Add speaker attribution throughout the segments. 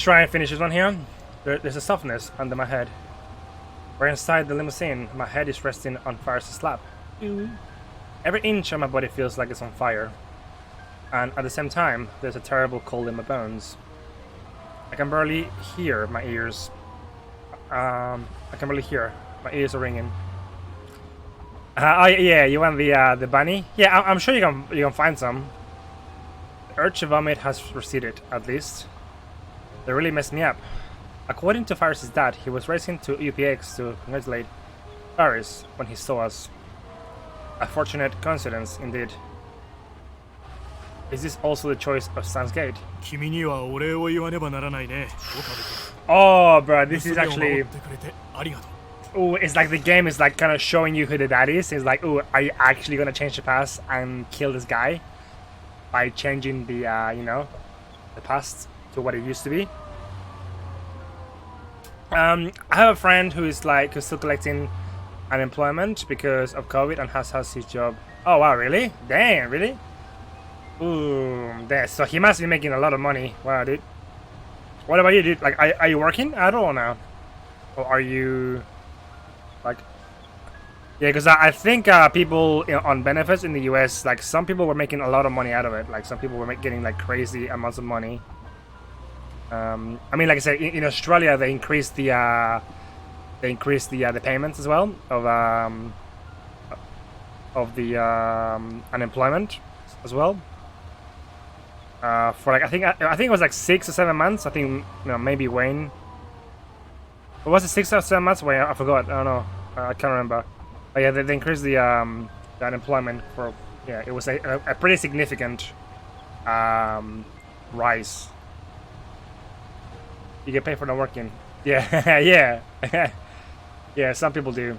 Speaker 1: Try and finish this one here. There's a softness under my head. We're inside the limousine. My head is resting on Faris' lap. Every inch of my body feels like it's on fire. And at the same time, there's a terrible cold in my bones. I can barely hear my ears. I can barely hear. My ears are ringing. Oh yeah, you want the bunny? Yeah, I'm sure you can find some. The urge to vomit has receded, at least. They really messed me up. According to Faris' dad, he was racing to UPX to congratulate Faris when he saw us. A fortunate coincidence, indeed. Is this also the choice of Steins Gate? Oh, bro, this is actually... Oh, it's like the game is like kind of showing you who the dad is. It's like, oh, are you actually gonna change the past and kill this guy by changing the, you know, the past to what it used to be? I have a friend who's still collecting unemployment because of COVID and has his job. Oh wow, really? Damn, really? Ooh, there. So he must be making a lot of money. Wow, dude. What about you, dude? Like, are you working at all now? Or are you, like... Yeah, because I think people on benefits in the US, like, some people were making a lot of money out of it. Like, some people were getting, like, crazy amounts of money. I mean, like I said, in Australia, they increased the payments as well of the unemployment as well. For like I think it was like 6 or 7 months. I think, you know, maybe Wayne. Or was it 6 or 7 months? Wayne, I forgot. I don't know. I can't remember. But yeah, they increased the unemployment for, yeah, it was a pretty significant rise. You get paid for not working. Yeah, yeah, yeah. Some people do.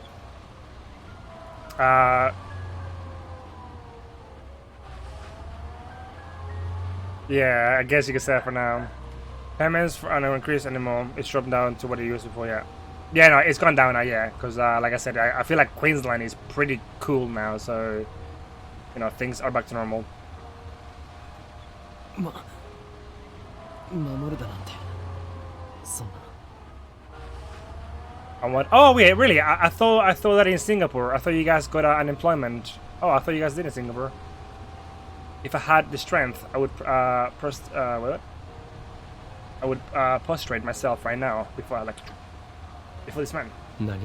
Speaker 1: Yeah, I guess you can say that for now. Payments are not increased anymore. It's dropped down to what it used before. Yeah, yeah. No, it's gone down now. Yeah, because like I said, I feel like Queensland is pretty cool now. So, you know, things are back to normal. And what? Oh wait, really? I thought that in Singapore. I thought you guys got unemployment. Oh, I thought you guys did in Singapore. If I had the strength, I would prostrate myself right now before this man. I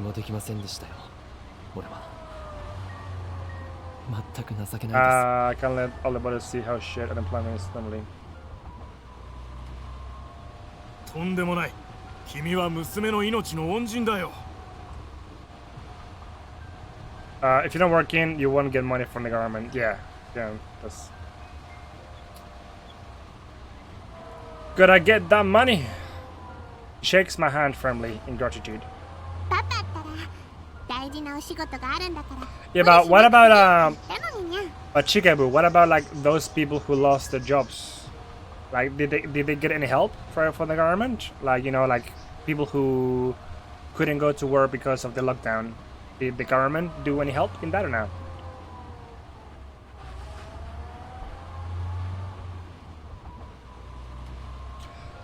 Speaker 1: can't let all the brothers see how shit unemployment is normally. If you're not working, you won't get money from the government. Yeah, that's... Gotta get that money. Shakes my hand firmly in gratitude. Yeah, but what about Chikabu? What about like those people who lost their jobs? Like, did they get any help from the government? Like, you know, like people who couldn't go to work because of the lockdown. Did the government do any help in that or not?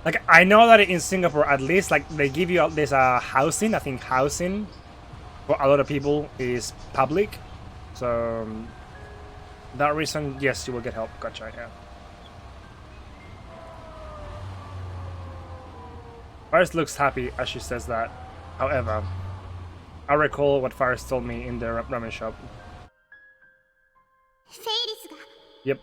Speaker 1: Like, I know that in Singapore, at least, like, they give you this housing. I think housing for a lot of people is public. So, that reason, yes, you will get help. Gotcha, yeah. Faris looks happy as she says that. However, I recall what Faris told me in the ramen shop. Yep.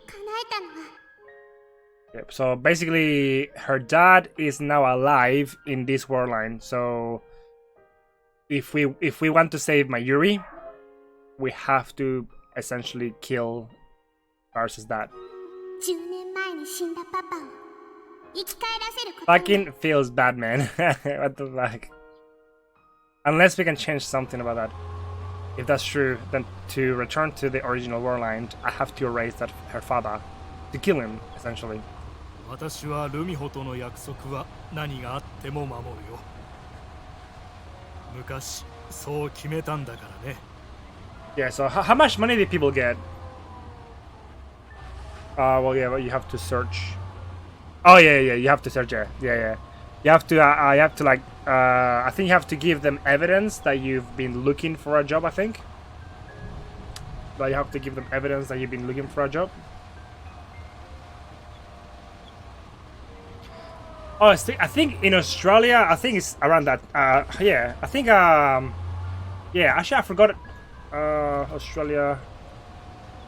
Speaker 1: Yep. So basically, her dad is now alive in this war line. So if we want to save Mayuri, we have to essentially kill Faris' dad. Fucking feels bad, man. What the fuck? Unless we can change something about that. If that's true, then to return to the original war line, I have to erase that her father, to kill him, essentially. Yeah, so how much money did people get? Well, yeah, well, you have to search. Oh, yeah, you have to search, yeah. You have to like, I think you have to give them evidence that you've been looking for a job, I think. That you have to give them evidence that you've been looking for a job. Oh, I think in Australia, I think it's around that. Yeah, I think, yeah, actually I forgot it. Australia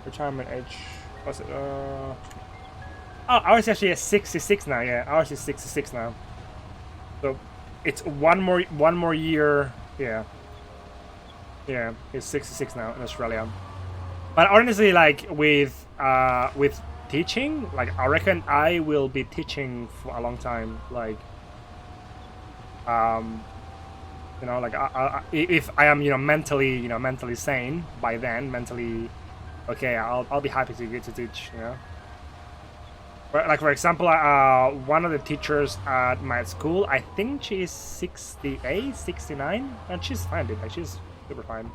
Speaker 1: retirement age. What's it? Oh, ours is actually at 66 now. Yeah, ours is 66 now. So it's one more year. Yeah, yeah, it's 66 now in Australia. But honestly, like with teaching, like I reckon I will be teaching for a long time. Like, you know, like if I am, mentally sane by then, mentally okay, I'll be happy to get to teach. You know, like for example, one of the teachers at my school, I think she is 68, 69, and she's fine, dude. Like she's super fine.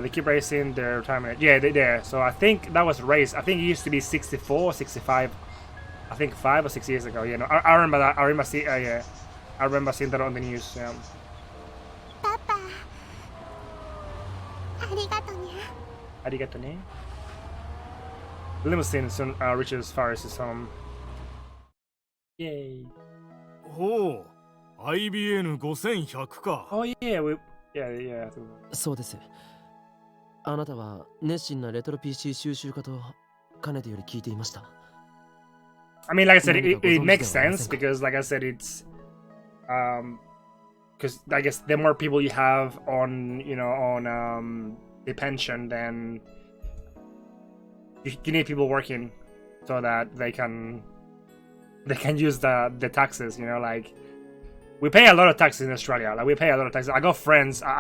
Speaker 1: They keep raising their retirement. Yeah, they. So I think that was raised. I think it used to be 64, 65. I think 5 or 6 years ago. Yeah, no, I remember that. I remember seeing. Yeah, I remember seeing that on the news. Yeah.
Speaker 2: パパ、ありがとね。
Speaker 1: Arigato ne. The limousine soon reaches Faris' home. Yay.
Speaker 3: ほう IBN5100 か
Speaker 1: Oh yeah, yeah.
Speaker 4: そうです。あなたは熱心なレトロ PC 収集家とかねてより聞いていました。
Speaker 1: I mean, like I said, it makes sense because, like I said, it's because I guess the more people you have on, the pension, then you need people working so that they can use the taxes. You know, like we pay a lot of taxes in Australia. Like we pay a lot of taxes. I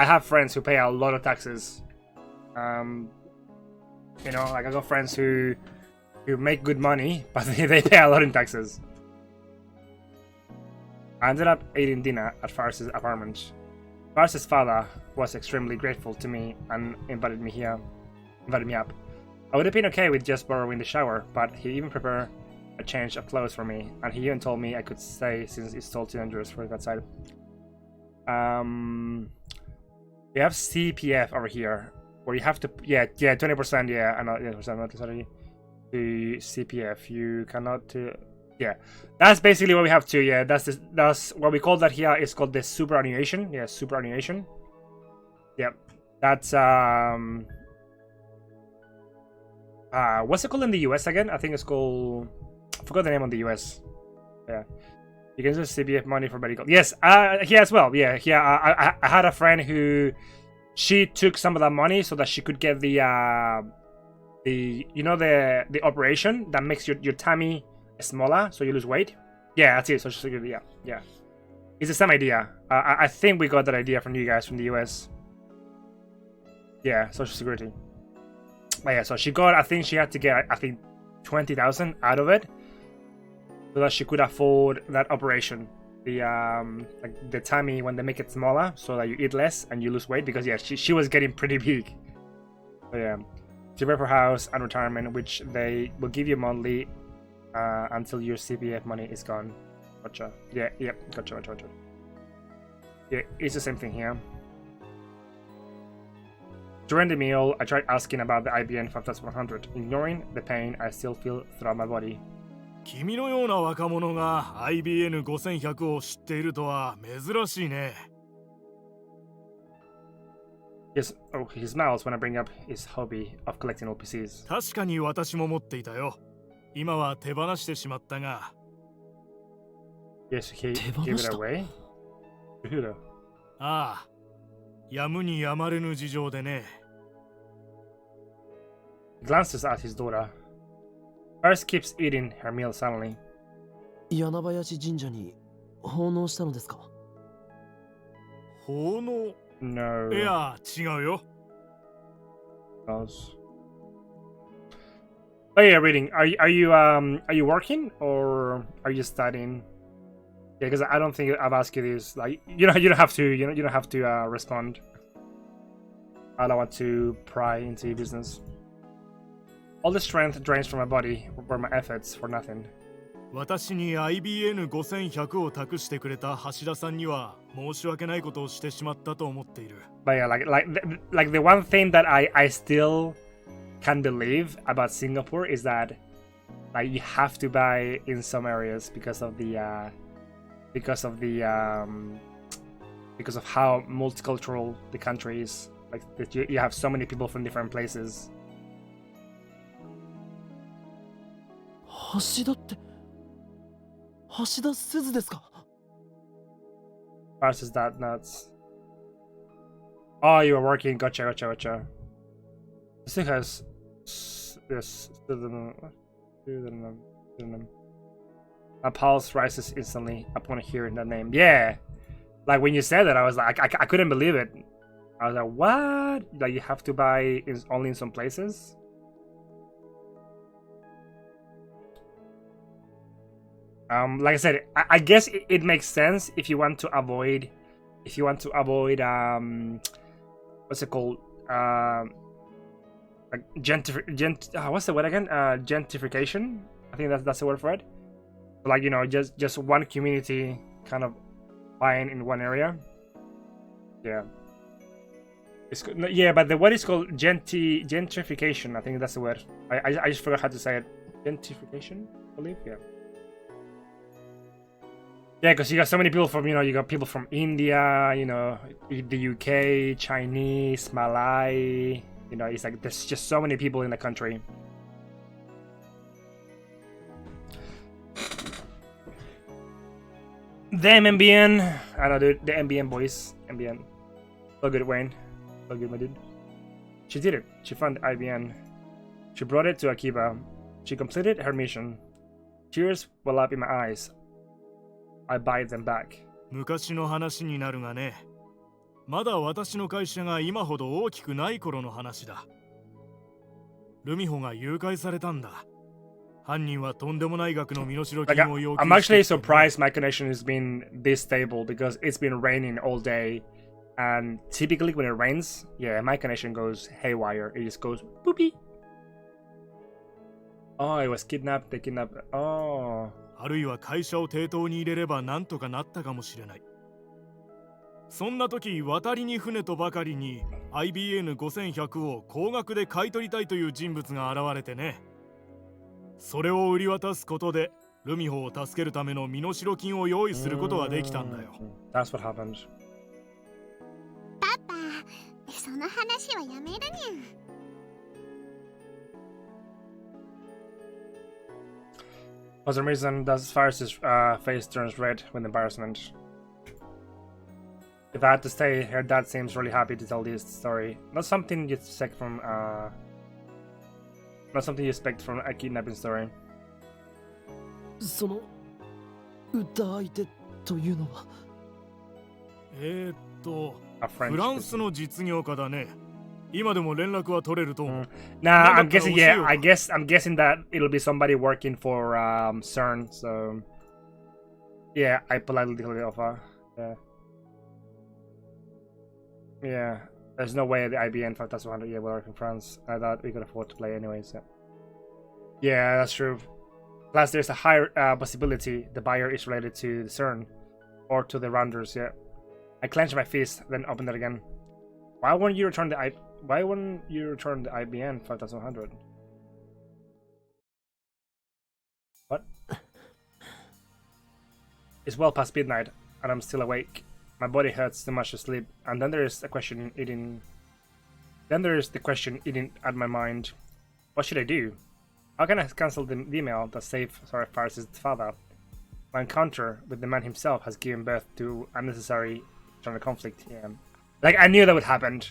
Speaker 1: have friends who pay a lot of taxes. Like I got friends who make good money, but they pay a lot in taxes. I ended up eating dinner at Faris's apartment. Faris's father was extremely grateful to me and invited me up. I would have been okay with just borrowing the shower, but he even prepared a change of clothes for me, and he even told me I could stay since it's still too dangerous for that side. We have CPF over here, where you have to 20%, yeah, and 20% not necessarily to CPF. You cannot yeah, that's basically what we have to. Yeah, that's what we call that here. It's called the superannuation. Yeah, superannuation. Yep, that's what's it called in the US again? I think it's called, I forgot the name on the US. Yeah, you can use CPF money for medical. Yes, here as well. Yeah, here I had a friend who she took some of that money so that she could get the operation that makes your tummy smaller so you lose weight. Yeah, that's it. Social Security. Yeah. It's the same idea. I think we got that idea from you guys from the US. Yeah, Social Security. But yeah, so she got, I think she had to get, 20,000 out of it so that she could afford that operation. Like the tummy when they make it smaller so that you eat less and you lose weight, because yeah, she was getting pretty big. So yeah, to prepare for house and retirement, which they will give you monthly until your CPF money is gone. Gotcha. Yeah, gotcha. Yeah, it's the same thing here. During the meal, I tried asking about the IBN 5100, ignoring the pain I still feel throughout my body.
Speaker 3: 君のような若者が IBN5100 を知っているとは珍しいね
Speaker 1: Yes, he smiles when I bring up his hobby of collecting old PCs.
Speaker 3: 確かに私も持っていたよ今は手放してしまったが
Speaker 1: Yes, he gave it away? Who though?
Speaker 3: ああやむにやまれぬ事情でね
Speaker 1: He glances at his daughter. Paris keeps eating her meal silently.
Speaker 4: 柳林神社に奉納したのですか
Speaker 3: 奉納
Speaker 1: No.
Speaker 3: いや違うよ
Speaker 1: Does. Oh yeah, reading. Are you working or are you studying? Yeah, because I don't think I've asked you this. Like you don't have to. You don't have to respond. I don't want to pry into your business. All the strength drains from my body for my efforts for nothing.
Speaker 3: 私に IBN5100 を託してくれた橋田さんには申し訳ないことをしてしまったと思っている。
Speaker 1: But yeah, like the one thing that I still can believe about Singapore is that like you have to buy in some areas because of because of how multicultural the country is. Like that you have so many people from different places.
Speaker 4: 橋田って橋田すずですか？
Speaker 1: Ours is that nuts. Oh, you were working. Gotcha. This thing has this. My pulse rises instantly upon hearing that name. Yeah, like when you said that, I was like, I couldn't believe it. I was like, what? Like you have to buy only in some places? Like I said, I guess it makes sense if you want to avoid, what's it called? Like what's the word again? Gentrification. I think that's the word for it. Like, you know, just one community kind of buying in one area. Yeah. Yeah, but the word is called gentrification. I think that's the word. I just forgot how to say it. Gentrification, I believe. Yeah. Yeah, because you got so many people from, you got people from India, the UK, Chinese, Malay. It's like there's just so many people in the country. Damn MBN. I know, dude. The MBN boys. MBN. So good, Wayne. So good, my dude. She did it. She found IBN. She brought it to Akiba. She completed her mission. Tears well up in my eyes. I buy them back.
Speaker 3: 昔の話になるがね、まだ私の会社が今ほど大きくない頃の話だ。ルミホが誘拐されたんだ。犯人はとんでもない額の身代金を要求して。
Speaker 1: I'm actually surprised my connection has been this stable because it's been raining all day, and typically when it rains, yeah, my connection goes haywire. It just goes boopy. Oh, it was kidnapped. They kidnapped. Oh.
Speaker 3: あるいは会社を抵当に入れればなんとかなったかもしれない。そんな時、渡りに船とばかりに IBN5100 を高額で買い取りたいという人物が現れてね。それを売り渡すことでルミホを助けるための身代金を用意することができたんだよ。
Speaker 1: That's what happened.
Speaker 2: パパ、その話はやめるにゃ。
Speaker 1: For some reason, does Faris' face turns red with embarrassment. If I had to stay, her dad seems really happy to tell this story. Not something you expect from a kidnapping story.
Speaker 4: その歌相手というのは
Speaker 3: フランスの実業家だね。今でも連絡は取れると思う。
Speaker 1: Nah, I'm guessing. Yeah, I'm guessing that it'll be somebody working for CERN. So, yeah, I politely declined the offer. Yeah, there's no way the IBN 5100. Yeah, we're in France. I thought we could afford to play anyways. Yeah, that's true. Plus, there's a higher possibility the buyer is related to the CERN or to the rounders. Yeah, I clenched my fist, then opened it again. Why wouldn't you return the IBN 5100? What? It's well past midnight, and I'm still awake. My body hurts too much to sleep, and then there is the question eating at my mind. What should I do? How can I cancel the email that saved Faris' father? My encounter with the man himself has given birth to unnecessary internal conflict. Yeah. Like, I knew that would happen.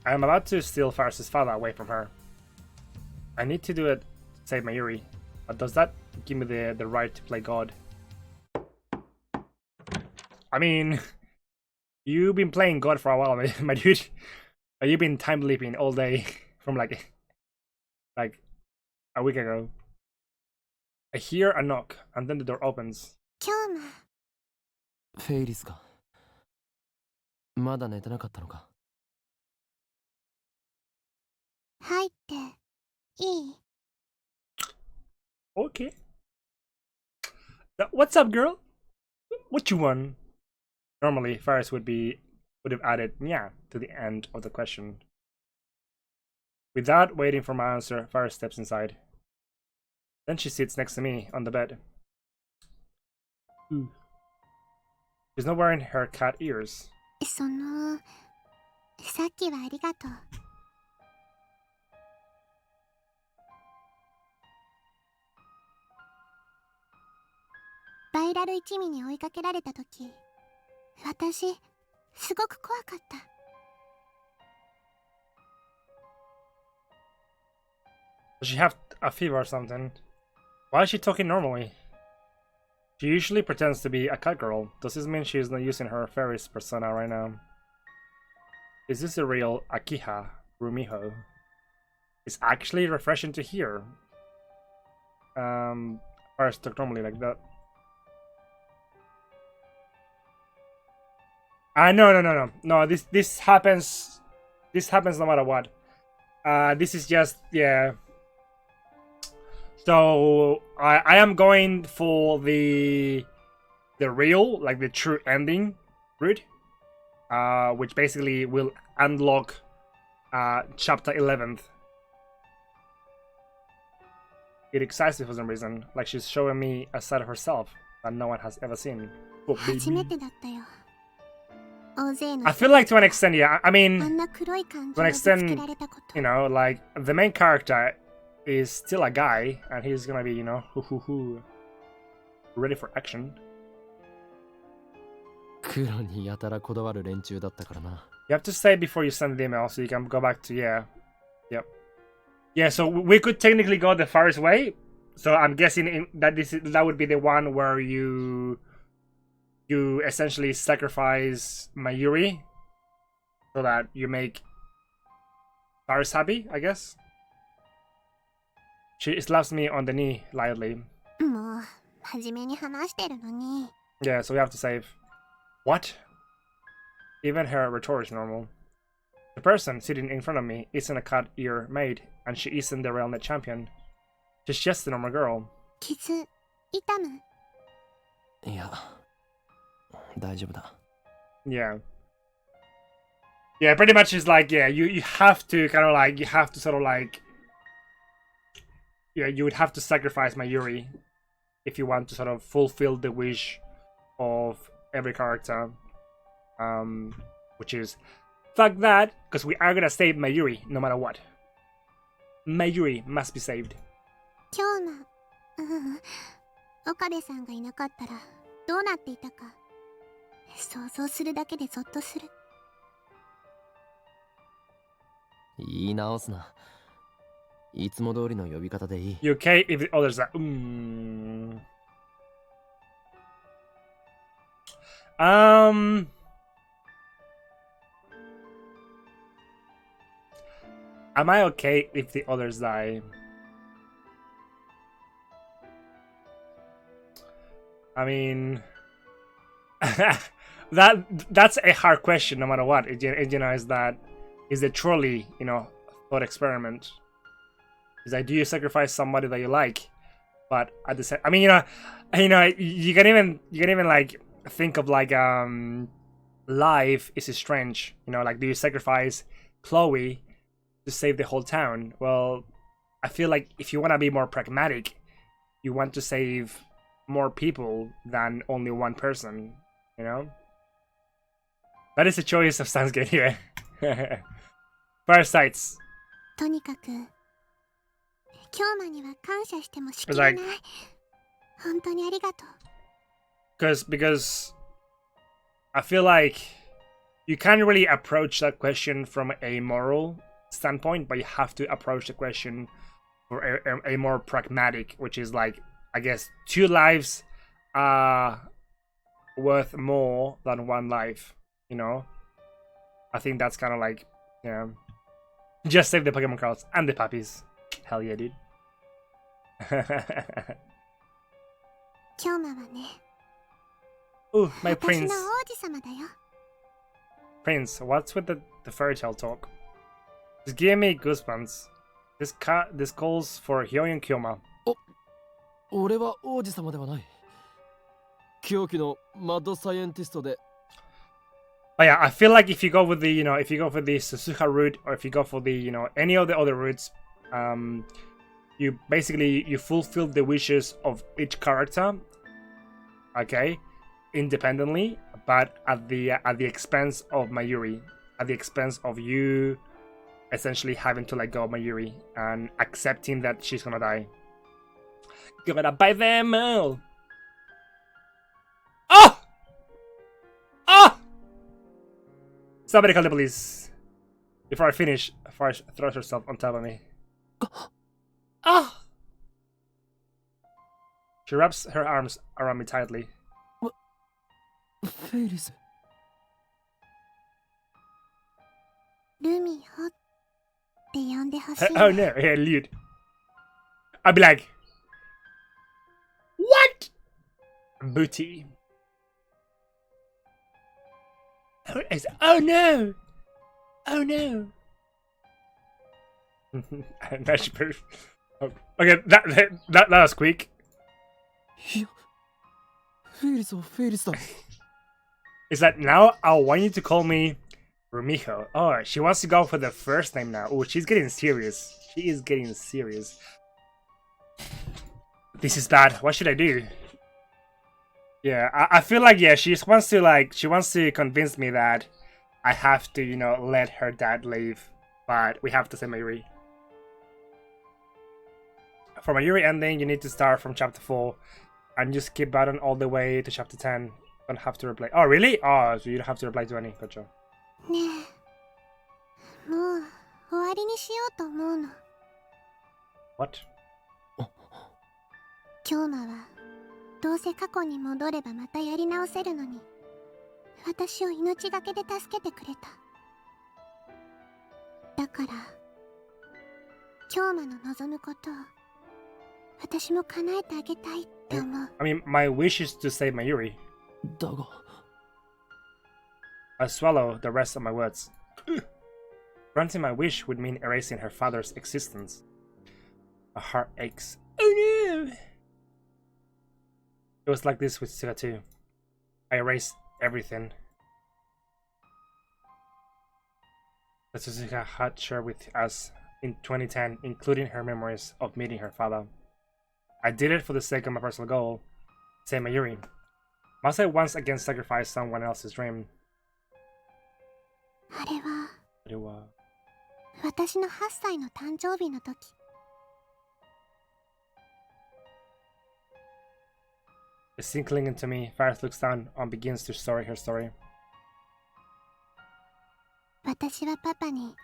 Speaker 1: I'm about to steal Faris' father away from her. I need to do it to save my Yuri. But does that give me the right to play God? I mean, you've been playing God for a while, my dude. You've been time leaping all day from like a week ago. I hear a knock, and then the door opens.
Speaker 2: 今日も
Speaker 4: フェイリスか。まだ寝てなかったのか。
Speaker 2: 入っていい？
Speaker 1: Okay. What's up, girl? What you want? Normally, Faris would have added "yeah" to the end of the question. Without waiting for my answer, Faris steps inside. Then she sits next to me on the bed. She's not wearing her cat ears.
Speaker 2: さっきはありがとう。バイラル一味に追いかけられたとき、私、すごく怖かった。
Speaker 1: Does she have a fever or something? Why is she talking normally? She usually pretends to be a cat girl. Does this mean she's not using her Faris persona right now? Is this the real Akiha Rumiho? It's actually refreshing to hear. Faris talk normally like that. No, this happens no matter what. This is just, yeah. So I am going for the real, like the true ending route, which basically will unlock chapter 11th. It excites me for some reason, like she's showing me a side of herself that no one has ever seen. Oh, baby. I feel like to an extent, yeah. I mean, to an extent, you know, like the main character is still a guy, and he's gonna be, you know, ready for action.
Speaker 4: You
Speaker 1: have to say before you send the email, so you can go back to yeah. So we could technically go the Faris way. So I'm guessing that would be the one where you essentially sacrifice Mayuri so that you make Faris happy, I guess. She slaps me on the knee lightly. Yeah, so we have to save. What? Even her rhetoric is normal. The person sitting in front of me isn't a cat ear maid, and she isn't the Realnet champion. She's just a normal girl. Yeah. Yeah, pretty much it's like, yeah, you have to kind of like, you have to sort of like, yeah, you would have to sacrifice Mayuri if you want to sort of fulfill the wish of every character. Which is, fuck that, because we are gonna save Mayuri no matter what. Mayuri must be saved.
Speaker 2: 岡部さんがいなかったらどうなっていたか想像するだけでゾッとする。
Speaker 4: 言い直すな。いつも通りの呼び方でいい。
Speaker 1: You okay if the others are Am I okay if the others die? I mean, that's a hard question no matter what. You know, is it truly, you know, thought experiment? Is like, do you sacrifice somebody that you like, but at the same, I mean, you can even like think of like life is strange. You know, like, do you sacrifice Chloe to save the whole town? Well, I feel like if you want to be more pragmatic, you want to save more people than only one person, you know? That is the choice of Steins here. Parasites.
Speaker 2: とにかく京馬には感謝してもしきれない。本当にありがとう。
Speaker 1: Because I feel like you can't really approach that question from a moral standpoint, but you have to approach the question for a more pragmatic, which is like, I guess 2 lives are worth more than 1 life, you know? I think that's kind of like, yeah. Just save the Pokemon cards and the puppies. Hell yeah, dude.
Speaker 2: 京馬はね。
Speaker 1: Ooh, my prince.
Speaker 2: 私の王子様だよ。
Speaker 1: Prince, what's with the fairy tale talk? Just give me goosebumps. This calls for Hyoin Kyoma.
Speaker 4: 俺は王子様ではない。狂気のマッドサイエンティストで
Speaker 1: But yeah, I feel like if you go with the, if you go for the Suzuka route, or if you go for the, any of the other routes, you basically you fulfill the wishes of each character, okay, independently, but at the expense of Mayuri, at the expense of you, essentially having to let go of Mayuri and accepting that she's gonna die. Gonna buy them all. Oh! Oh! Somebody call the police. Before I finish, Farish throws herself on top of me. Ah! She wraps her arms around me tightly.
Speaker 4: フェイリス
Speaker 2: ルミホって呼んでほしい
Speaker 1: Oh no, yeah, Lewd. I'd be like, what? Booty. Oh no! Oh no! Now she okay, that was quick.
Speaker 4: いやフェイリスはフェイリスだ
Speaker 1: Is that now I want you to call me Rumiho. Oh, she wants to go for the first name now. Oh, she's getting serious. She is getting serious. This is bad. What should I do? Yeah, I feel like, yeah, she wants to convince me that I have to, let her dad leave. But we have to say Mayuri. For Mayuri ending, you need to start from chapter 4 and just skip button all the way to chapter 10. Don't have to reply. Oh, really? Oh, so you don't have to reply to any. Gotcha.
Speaker 2: ねえもう終わりにしようと思うの
Speaker 1: What?
Speaker 2: 京馬はどうせ過去に戻ればまたやり直せるのに私を命がけで助けてくれただから京馬の望むことを私も叶えてあげたいって思う
Speaker 1: I mean, my wish is to save Mayuri.
Speaker 4: だが
Speaker 1: I swallow the rest of my words. Granting my wish would mean erasing her father's existence. My heart aches. Oh no! It was like this with Suga too. I erased everything. That Suzuka had shared with us in 2010, including her memories of meeting her father. I did it for the sake of my personal goal, save Mayuri. Must I once again sacrifice someone else's dream?
Speaker 2: あれは
Speaker 1: それは
Speaker 2: 私の8歳の誕生日の時
Speaker 1: The scene clinging to me, Faris looks down and begins to story her story.
Speaker 2: 私はパパに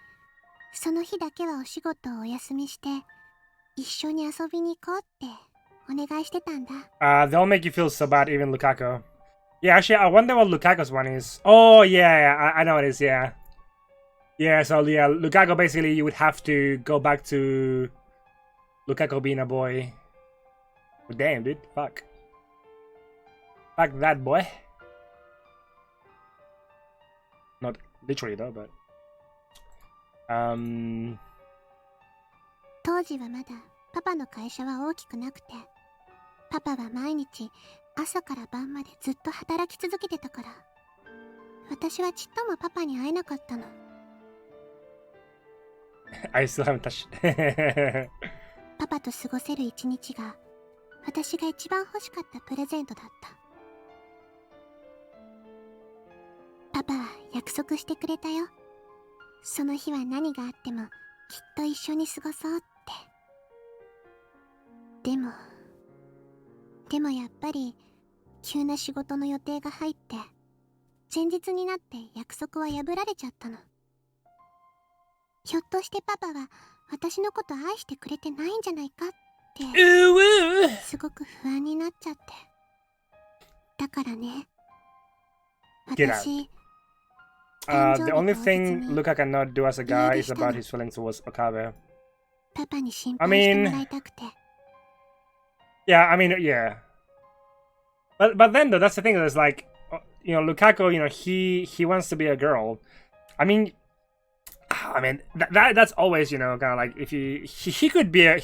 Speaker 2: その日だけはお仕事をお休みして一緒に遊びに行こうってお願いしてたんだ
Speaker 1: They'll make you feel so bad, even Lukaku. Yeah, actually, I wonder what Lukaku's one is. Oh, yeah, I know what it is, yeah. Yeah, so yeah, Lukaku basically you would have to go back to Lukaku being a boy. Damn, dude, fuck. Fuck that boy. Not literally though, but...
Speaker 2: 当時はまだパパの会社は大きくなくてパパは毎日朝から晩までずっと働き続けてたから私はちっともパパに会えなかったの
Speaker 1: I still haven't touched.
Speaker 2: パパと過ごせる一日が私が一番欲しかったプレゼントだったパパは約束してくれたよその日は何があってもきっと一緒に過ごそうってでもやっぱり急な仕事の予定が入って前日になって約束は破られちゃったのひょっとしてパパは私のこと愛してくれてないんじゃないかってすごく不安になっちゃってだからね
Speaker 1: Get out.
Speaker 2: 私
Speaker 1: The only thing Luka cannot do as a guy is about his feelings towards Okabe.
Speaker 2: パパに心配してもらいたくて
Speaker 1: Yeah, I mean, yeah. But then though, that's the thing. Is like, Lukaku. He wants to be a girl. I mean, that's always kind of like if he could be a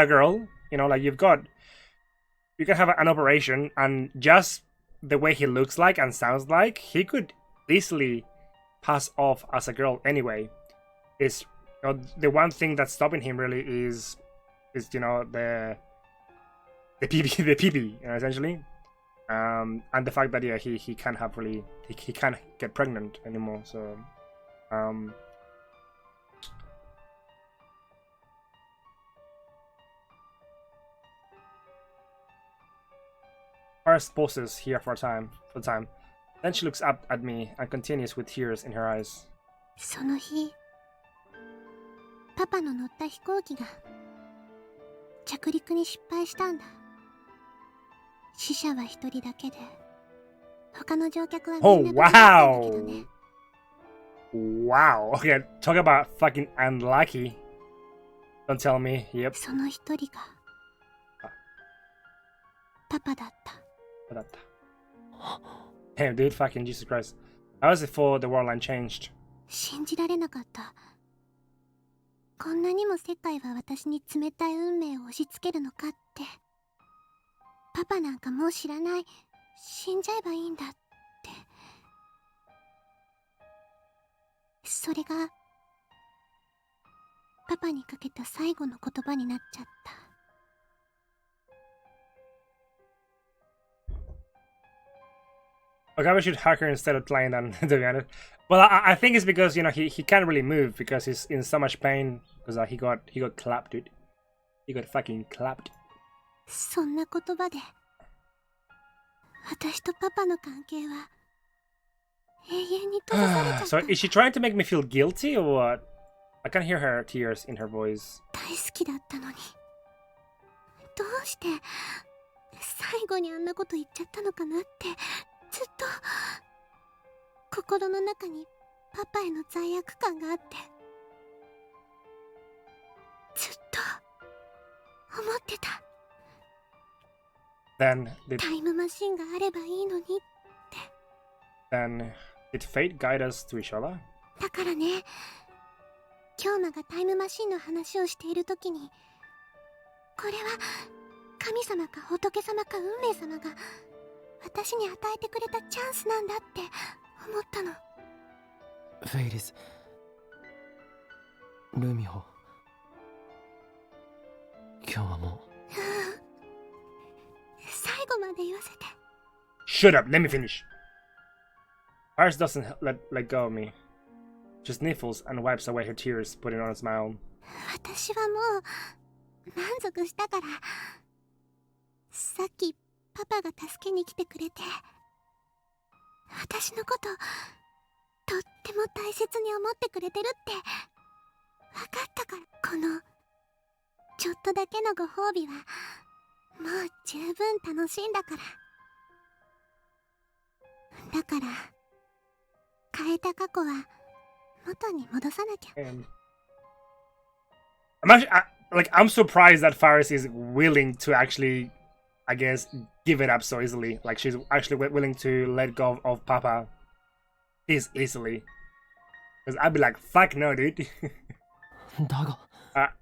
Speaker 1: girl. Like you can have an operation and just the way he looks like and sounds like, he could easily pass off as a girl anyway. Is the one thing that's stopping him really is the PB, essentially, and the fact that he can't have really he can't get pregnant anymore. So Paris pauses here for time. Then she looks up at me and continues with tears in her eyes.
Speaker 2: その日パパの乗った飛行機が着陸に失敗したんだ。死者は一人だけで他の乗客はみんな
Speaker 1: Oh
Speaker 2: 無事だったんだけどね。
Speaker 1: wow. Okay, talk about fucking unlucky. Don't tell me. Yep.
Speaker 2: その一人がパパだった。
Speaker 1: Damn, dude, fucking Jesus Christ. That was before the world line changed.
Speaker 2: 信じられなかった。こんなにも世界は私に冷たい運命を押し付けるのかって。パパなんかもう知らない。死んじゃえばいいんだって。それがパパにかけた最後の言葉になっちゃった。
Speaker 1: Okay, we should hack her instead of playing that, to be honest. Well, I think it's because, he can't really move because he's in so much pain because he got clapped, dude. He got fucking clapped.
Speaker 2: そんな言葉で私とパパの関係は永遠に閉ざされちゃった。
Speaker 1: So is she trying to make me feel guilty or what? I can hear her tears in her voice.
Speaker 2: 大好きだったのにどうして最後にあんなこと言っちゃったのかなってずっと心の中にパパへの罪悪感があってずっと思ってた。
Speaker 1: Then
Speaker 2: タイムマシンがあればいいのにって。
Speaker 1: did fate guide us to each other?
Speaker 2: だからね、京馬がタイムマシンの話をしているときに、これは神様か仏様か運命様が私に与えてくれたチャンスなんだって思ったの。
Speaker 4: フェイリス、ルミホ、今日はもう
Speaker 2: 最後まで言わせて。
Speaker 1: Shut up, let me finish. Paris doesn't let go of me. She sniffles and wipes away her tears, putting on a smile.
Speaker 2: 私はもう満足したから。さっきパパが助けに来てくれて、私のこととっても大切に思ってくれてるって分かったから、このちょっとだけのご褒美はもう十分楽しいんだから。だから変えた過去は元に戻さなきゃ。
Speaker 1: I'm surprised that Faris is willing to actually, I guess, give it up so easily. Like she's actually willing to let go of Papa this easily. Because I'd be like, fuck no, dude.
Speaker 4: だが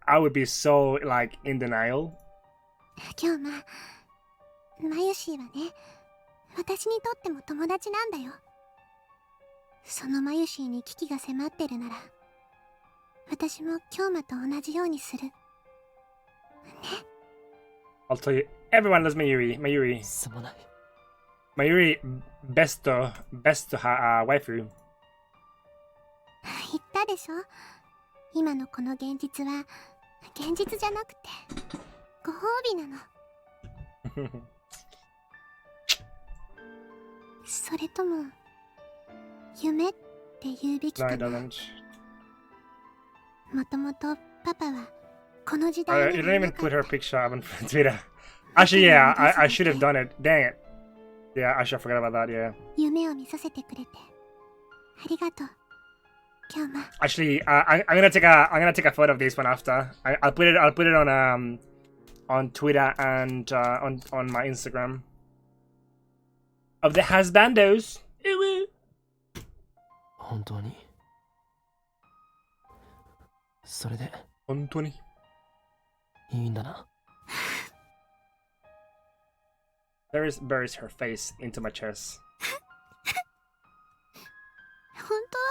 Speaker 1: I would be so like in denial.
Speaker 2: 今日マユシーはね、私にとっても友達なんだよ。そのマユシーに危機が迫ってるなら、私も京馬と同じようにする。ね。
Speaker 1: I'll tell you, everyone loves Mayuri.
Speaker 4: すまない。
Speaker 1: Mayuri, best waifu.
Speaker 2: 言ったでしょ。今のこの現実は現実じゃなくてご褒美なの。それとも夢って言うべきかな。もともとパパはこの時代
Speaker 1: You didn't even put her picture up on Twitter. Actually, yeah, I should have done it. Dang it. Yeah, I should have forgot about that. Yeah.
Speaker 2: 夢を見させてくれてありがとう、京馬。
Speaker 1: Actually, I'm gonna take a photo of this one after. I'll put it on Twitter and on my Instagram of the husbandos.
Speaker 4: 本当にそれで
Speaker 1: 本当に
Speaker 4: いいんだな。
Speaker 1: buries her face into my chest.
Speaker 2: 本当は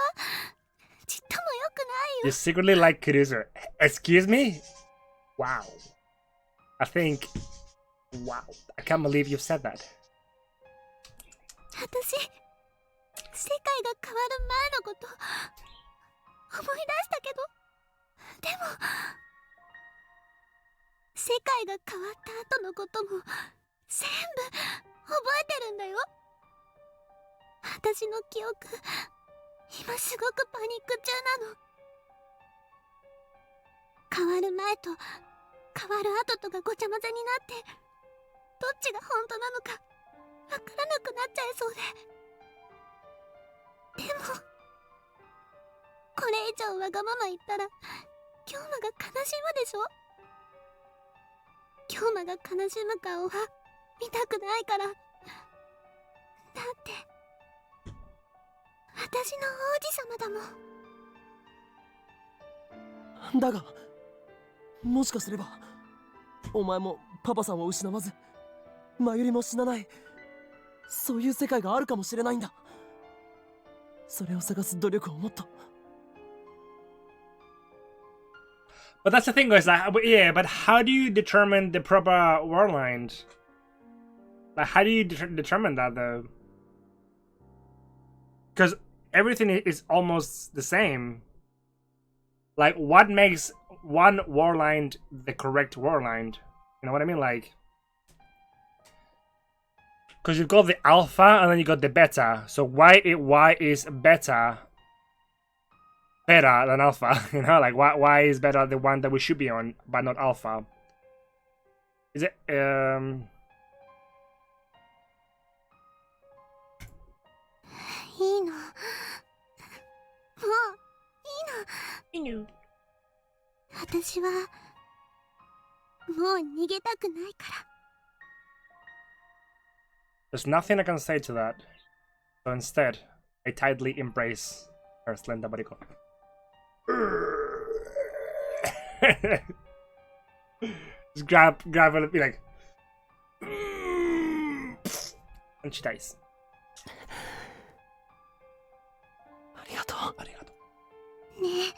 Speaker 2: ちっとも良くないよ。
Speaker 1: You secretly like Kurusu. Excuse me? Wow. I think... Wow. I can't believe you said that.
Speaker 2: 私、世界が変わる前のこと思い出したけど、でも世界が変わった後のことも全部覚えてるんだよ。私の記憶、今すごくパニック中なの。変わる前と変わる後とがごちゃ混ぜになって、どっちが本当なのかわからなくなっちゃいそうで。でもこれ以上わがまま言ったら京馬が悲しむでしょ。京馬が悲しむ顔は見たくないから。だって私の王子様だもん。
Speaker 4: だがもしかすればお前もパパさんを失わず真由里も死なない、そういう世界があるかもしれないんだ。それを探す努力をもっと。
Speaker 1: But that's the thing, guys. Yeah, but how do you determine the proper war line? Like, how do you determine that, though? Because everything is almost the same. Like, what makes one war line the correct war line? You know what I mean? Like, because you've got the alpha and then you got the beta. So why is beta better than alpha? You know, like why is beta the one that we should be on, but not alpha? Is it
Speaker 2: いいの、もういいの。私はもう逃げたくないから。
Speaker 1: There's nothing I can say to that. So instead, I tightly embrace her slender body. Just grab her and be like, and she dies.
Speaker 4: ありがとう。
Speaker 1: ありがとう。
Speaker 2: ねえ、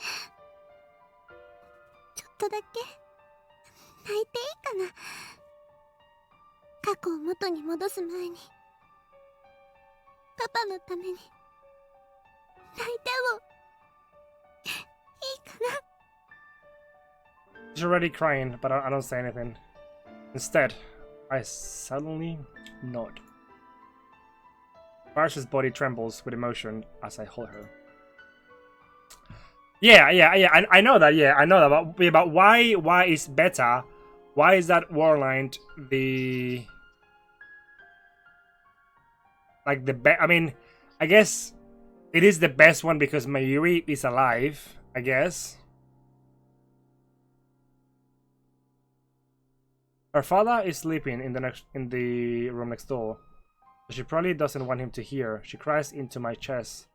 Speaker 2: ちょっとだけ泣いていいかな。過去を元に戻す前にパパのために泣いてもいいかな。
Speaker 1: She's already crying, but I don't say anything. Instead, I suddenly nod. Varsha's body trembles with emotion as I hold her. Yeah, I know that, I know that, but why is beta? Why is that warline the... Like the best? I mean, I guess it is the best one because Mayuri is alive, I guess. Her father is sleeping in the room next door. But she probably doesn't want him to hear. She cries into my chest,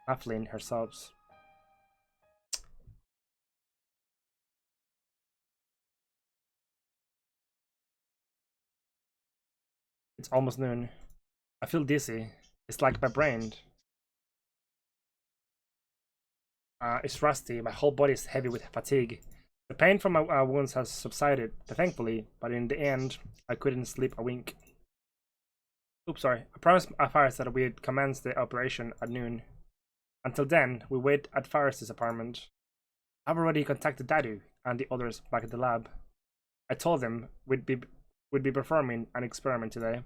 Speaker 1: muffling her sobs. It's almost noon. I feel dizzy. It's like my brain. It's rusty. My whole body is heavy with fatigue. The pain from my wounds has subsided, thankfully, but in the end, I couldn't sleep a wink. Oops, sorry. I promised Faris that we'd commence the operation at noon. Until then, we wait at Faris' apartment. I've already contacted Dadu and the others back at the lab. I told them we'd be performing an experiment today.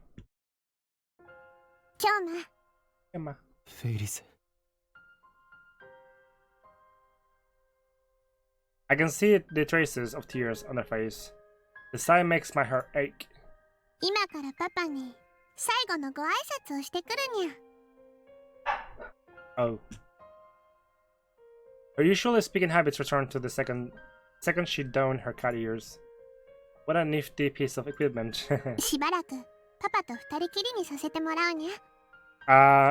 Speaker 2: 今日な。
Speaker 1: Emma.
Speaker 4: フェイリス。
Speaker 1: I can see the traces of tears on their face. The sight makes my heart ache.
Speaker 2: 今からパパに最後のご挨拶をしてくるにゃ。
Speaker 1: Oh. Her usual speaking habits returned to the second she donned her cat ears. What a nifty piece of equipment.
Speaker 2: しばらくパパと二人きりにさせてもらうにゃ。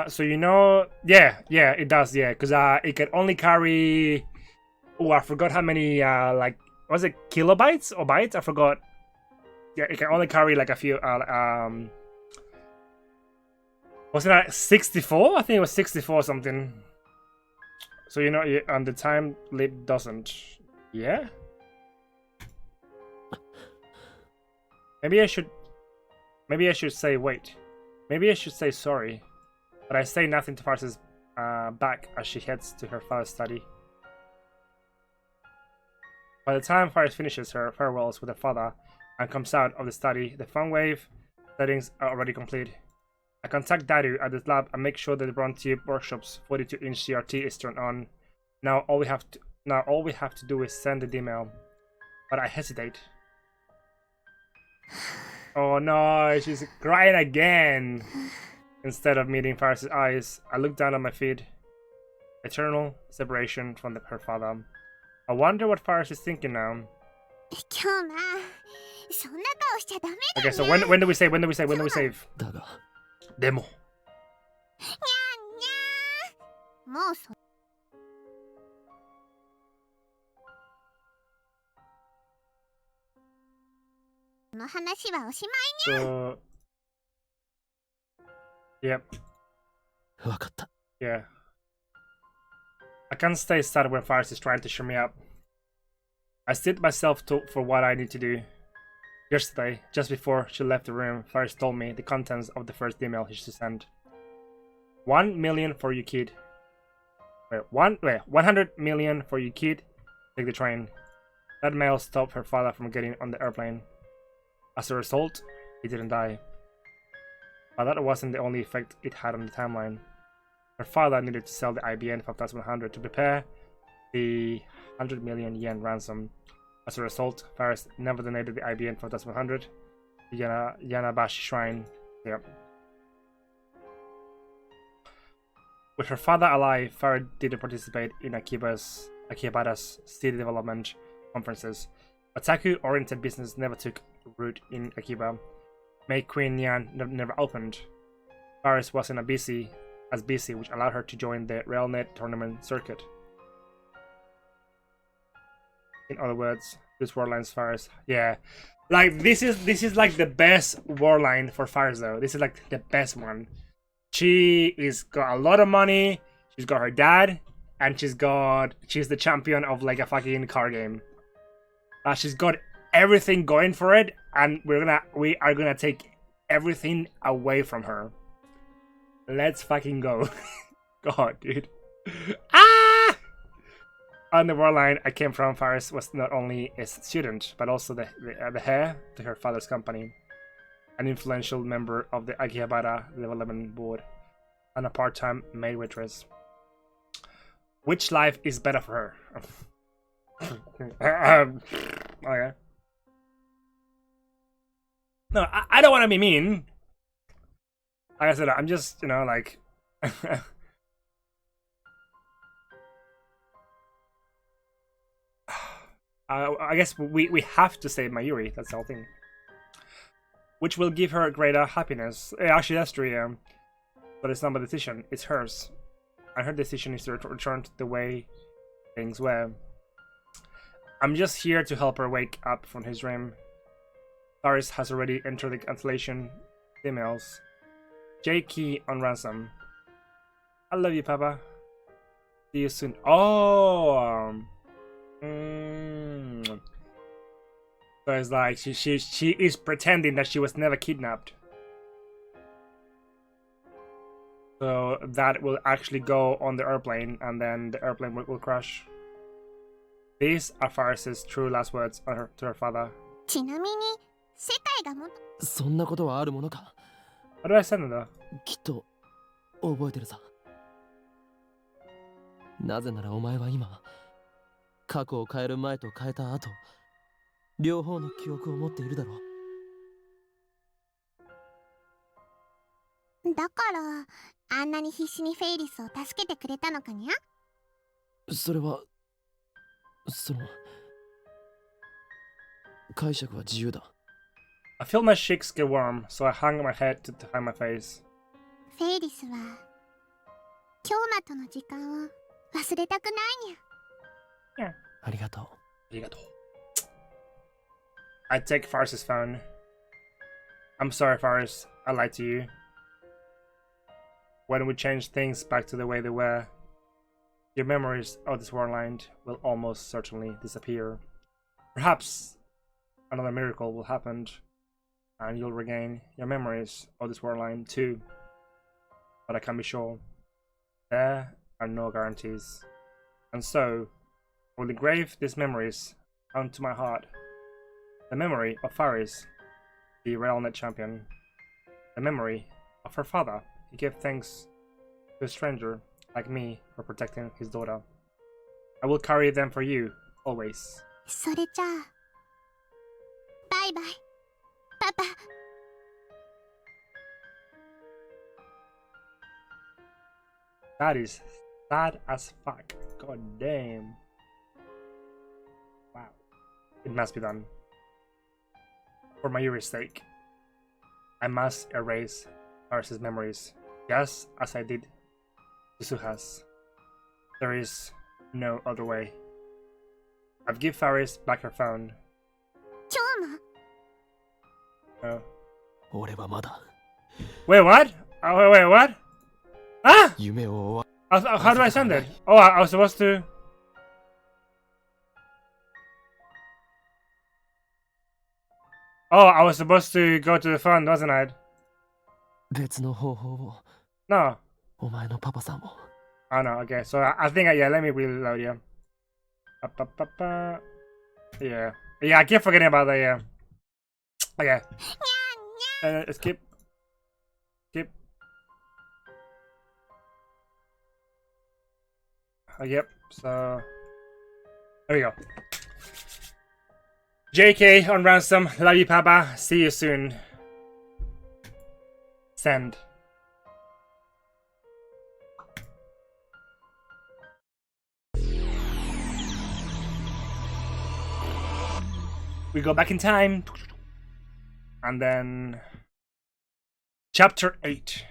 Speaker 1: So you know, yeah, it does, yeah, because it can only carry. Oh, I forgot how many. Like, was it kilobytes or bytes? I forgot. Yeah, it can only carry like a few Wasn't that 64? I think it was 64 something. So you know, and the time leap doesn't. Yeah. Maybe I should say wait. Maybe I should say sorry. But I say nothing to Faris' back as she heads to her father's study. By the time Faris finishes her farewells with her father and comes out of the study, the phone wave settings are already complete. I contact Daru at the lab and make sure that the Bron Tube Workshop's 42-inch CRT is turned on. Now all we have to do is send the email. But I hesitate. Oh no, she's crying again. Instead of meeting Faris' eyes, I look down at my feet. Eternal separation from her father. I wonder what Faris is thinking now. Okay, so when do we save? When do we save?
Speaker 4: だが
Speaker 1: Demo.
Speaker 2: もうその話はおしまい。
Speaker 1: So, yep,
Speaker 4: わかった
Speaker 1: yeah. I can't stay sad when Faris is trying to cheer me up. I sit myself for what I need to do. Yesterday, just before she left the room, Faris told me the contents of the first email he should send. 1 million for you, kid. 100 million for you, kid. Take the train. That mail stopped her father from getting on the airplane. As a result, he didn't die. But that wasn't the only effect it had on the timeline. Her father needed to sell the IBN 5100 to prepare the 100 million yen ransom. As a result, Faris never donated the IBN 5100 to Yanabashi Shrine. Yep. With her father alive, Faris didn't participate in Akibara's city development conferences. Otaku-oriented business never took root in Akiba. May Queen Yan never opened. Faris wasn't as busy, which allowed her to join the RailNet tournament circuit. In other words, this war line's Faris. Yeah, like this is like the best war line for Faris though. This is like the best one. She is got a lot of money. She's got her dad, and she's the champion of like a fucking car game. She's got everything going for it, and we are gonna take everything away from her. Let's fucking go. God, dude. Ah! On the war line I came from, Faris was not only a student, but also the heir to her father's company, an influential member of the Akihabara development board, and a part-time maid waitress. Which life is better for her? Okay. No, I don't want to be mean. Like I said, I'm just, you know, like... I guess we have to save Mayuri, that's the whole thing. Which will give her greater happiness. Actually, that's true, yeah. But it's not my decision, it's hers. And her decision is to return to the way things were. I'm just here to help her wake up from his dream. Faris has already entered the cancellation emails. J key on ransom. I love you, Papa. See you soon. Oh! So it's like she is pretending that she was never kidnapped. So that will actually go on the airplane, and then the airplane will crash. These are Faris' true last words to her father.
Speaker 2: ちなみに世界がもっと
Speaker 4: そんなことはあるものか
Speaker 1: How do I send it though?
Speaker 4: きっと覚えてるさなぜならお前は今過去を変える前と変えた後両方の記憶を持っているだろう
Speaker 2: だからあんなに必死にフェイリスを助けてくれたのかにゃ
Speaker 4: それは解釈は自由だ
Speaker 1: I feel my cheeks get warm, so I hung my head to hide my face.
Speaker 2: フェイリスは京馬との時間を忘れたくないにゃ
Speaker 4: ありがとう
Speaker 1: Arigato. I take Faris' phone. I'm sorry, Faris. I lied to you. When we change things back to the way they were, your memories of this Warline will almost certainly disappear. Perhaps another miracle will happen, and you'll regain your memories of this Warline too. But I can be sure, there are no guarantees. And so, I will engrave these memories onto my heart. The memory of Faris, the Realnet champion. The memory of her father. He gave thanks to a stranger like me for protecting his daughter. I will carry them for you, always.
Speaker 2: それじゃあバイバイパパ。
Speaker 1: That is sad as fuck. God damn. Wow. It must be done. For Mayuri's sake, I must erase Faris' memories, just as I did Suzuha's. There is no other way. I've given Faris back her phone.
Speaker 2: 今日も
Speaker 1: No.
Speaker 4: 俺はまだ
Speaker 1: Wait, what? Oh, wait, what? Ah!
Speaker 4: 夢を終わ
Speaker 1: How do I send it? Oh, I was supposed to... Oh, I was supposed to go to the phone, wasn't I?
Speaker 4: 別の方法を
Speaker 1: No.
Speaker 4: お前のパパさんも
Speaker 1: Oh, no, okay. So I think, yeah, let me reload, yeah. Yeah. Yeah, I keep forgetting about that, yeah. Okay. Skip. Skip. Yep, so... There we go. JK on ransom. Love you, Papa. See you soon. Send. We go back in time. And then... Chapter 8.